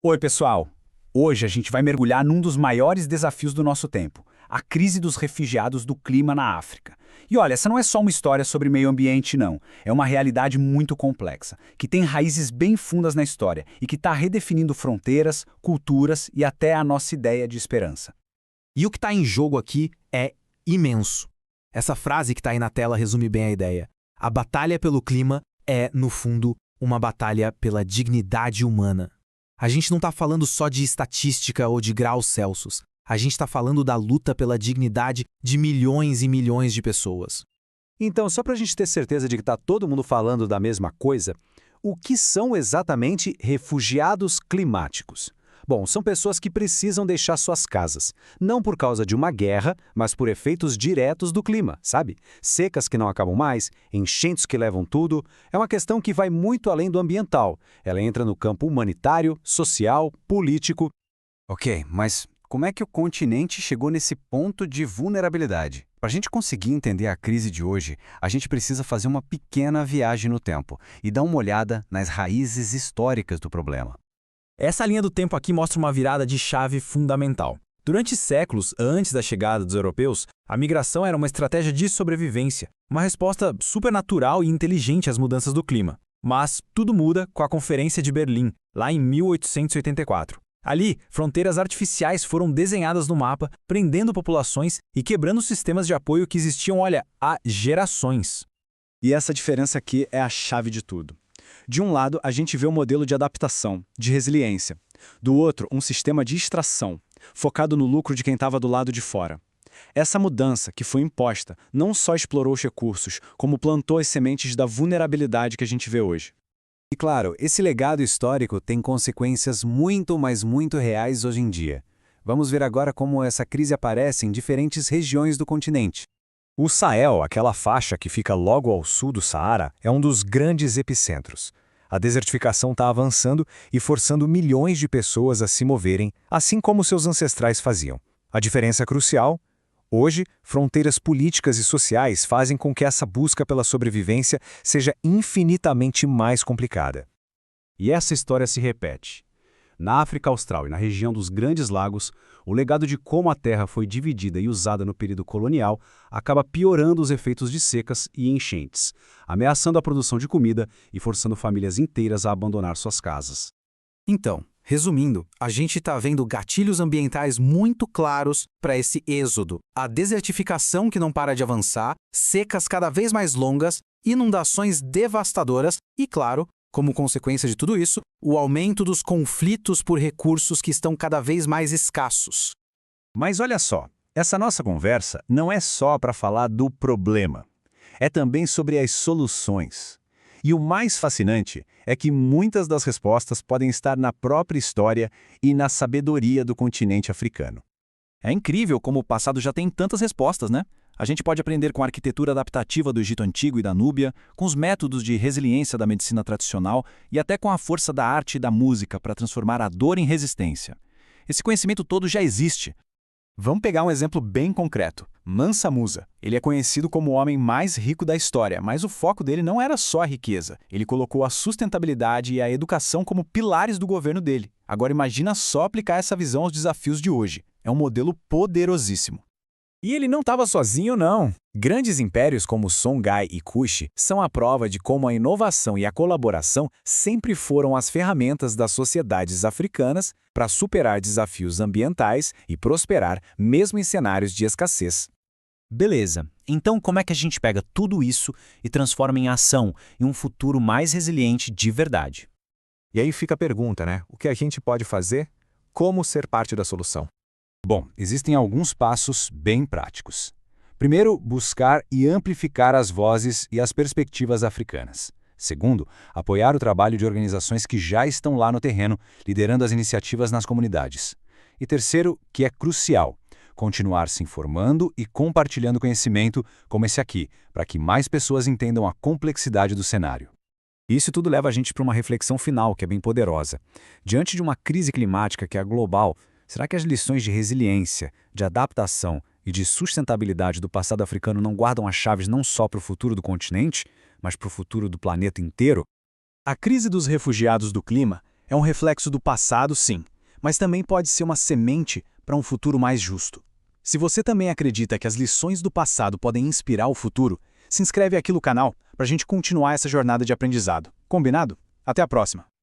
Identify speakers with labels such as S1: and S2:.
S1: Oi, pessoal! Hoje a gente vai mergulhar num dos maiores desafios do nosso tempo, a crise dos refugiados do clima na África. E olha, essa não é só uma história sobre meio ambiente, não. É uma realidade muito complexa, que tem raízes bem fundas na história e que está redefinindo fronteiras, culturas e até a nossa ideia de esperança.
S2: E o que está em jogo aqui é imenso. Essa frase que está aí na tela resume bem a ideia. A batalha pelo clima é, no fundo, uma batalha pela dignidade humana. A gente não está falando só de estatística ou de graus Celsius. A gente está falando da luta pela dignidade de milhões e milhões de pessoas.
S3: Então, só para a gente ter certeza de que está todo mundo falando da mesma coisa, o que são exatamente refugiados climáticos? Bom, são pessoas que precisam deixar suas casas, não por causa de uma guerra, mas por efeitos diretos do clima, sabe? Secas que não acabam mais, enchentes que levam tudo. É uma questão que vai muito além do ambiental. Ela entra no campo humanitário, social, político.
S4: Ok, mas como é que o continente chegou nesse ponto de vulnerabilidade? Para a gente conseguir entender a crise de hoje, a gente precisa fazer uma pequena viagem no tempo e dar uma olhada nas raízes históricas do problema.
S2: Essa linha do tempo aqui mostra uma virada de chave fundamental. Durante séculos antes da chegada dos europeus, a migração era uma estratégia de sobrevivência, uma resposta supernatural e inteligente às mudanças do clima. Mas tudo muda com a Conferência de Berlim, lá em 1884. Ali, fronteiras artificiais foram desenhadas no mapa, prendendo populações e quebrando sistemas de apoio que existiam, olha, há gerações.
S3: E essa diferença aqui é a chave de tudo. De um lado, a gente vê um modelo de adaptação, de resiliência. Do outro, um sistema de extração, focado no lucro de quem estava do lado de fora. Essa mudança, que foi imposta, não só explorou os recursos, como plantou as sementes da vulnerabilidade que a gente vê hoje.
S4: E claro, esse legado histórico tem consequências muito, mas muito reais hoje em dia. Vamos ver agora como essa crise aparece em diferentes regiões do continente.
S3: O Sahel, aquela faixa que fica logo ao sul do Saara, é um dos grandes epicentros. A desertificação está avançando e forçando milhões de pessoas a se moverem, assim como seus ancestrais faziam. A diferença é crucial. Hoje, fronteiras políticas e sociais fazem com que essa busca pela sobrevivência seja infinitamente mais complicada.
S1: E essa história se repete. Na África Austral e na região dos Grandes Lagos, o legado de como a terra foi dividida e usada no período colonial acaba piorando os efeitos de secas e enchentes, ameaçando a produção de comida e forçando famílias inteiras a abandonar suas casas.
S2: Então, resumindo, a gente está vendo gatilhos ambientais muito claros para esse êxodo. A desertificação que não para de avançar, secas cada vez mais longas, inundações devastadoras e, claro, como consequência de tudo isso, o aumento dos conflitos por recursos que estão cada vez mais escassos.
S3: Mas olha só, essa nossa conversa não é só para falar do problema. É também sobre as soluções. E o mais fascinante é que muitas das respostas podem estar na própria história e na sabedoria do continente africano.
S5: É incrível como o passado já tem tantas respostas, né? A gente pode aprender com a arquitetura adaptativa do Egito Antigo e da Núbia, com os métodos de resiliência da medicina tradicional e até com a força da arte e da música para transformar a dor em resistência. Esse conhecimento todo já existe.
S1: Vamos pegar um exemplo bem concreto. Mansa Musa. Ele é conhecido como o homem mais rico da história, mas o foco dele não era só a riqueza. Ele colocou a sustentabilidade e a educação como pilares do governo dele. Agora imagina só aplicar essa visão aos desafios de hoje. É um modelo poderosíssimo.
S3: E ele não estava sozinho, não. Grandes impérios como Songhai e Kush são a prova de como a inovação e a colaboração sempre foram as ferramentas das sociedades africanas para superar desafios ambientais e prosperar mesmo em cenários de escassez.
S6: Beleza, então como é que a gente pega tudo isso e transforma em ação, em um futuro mais resiliente de verdade?
S7: E aí fica a pergunta, né? O que a gente pode fazer? Como ser parte da solução?
S4: Bom, existem alguns passos bem práticos. Primeiro, buscar e amplificar as vozes e as perspectivas africanas. Segundo, apoiar o trabalho de organizações que já estão lá no terreno, liderando as iniciativas nas comunidades. E terceiro, que é crucial, continuar se informando e compartilhando conhecimento como esse aqui, para que mais pessoas entendam a complexidade do cenário.
S3: Isso tudo leva a gente para uma reflexão final que é bem poderosa. Diante de uma crise climática que é global, será que as lições de resiliência, de adaptação e de sustentabilidade do passado africano não guardam as chaves não só para o futuro do continente, mas para o futuro do planeta inteiro?
S1: A crise dos refugiados do clima
S8: É um reflexo do passado, sim, mas também pode ser uma semente para um futuro mais justo. Se você também acredita que as lições do passado podem inspirar o futuro, se inscreve aqui no canal para a gente continuar essa jornada de aprendizado. Combinado? Até a próxima!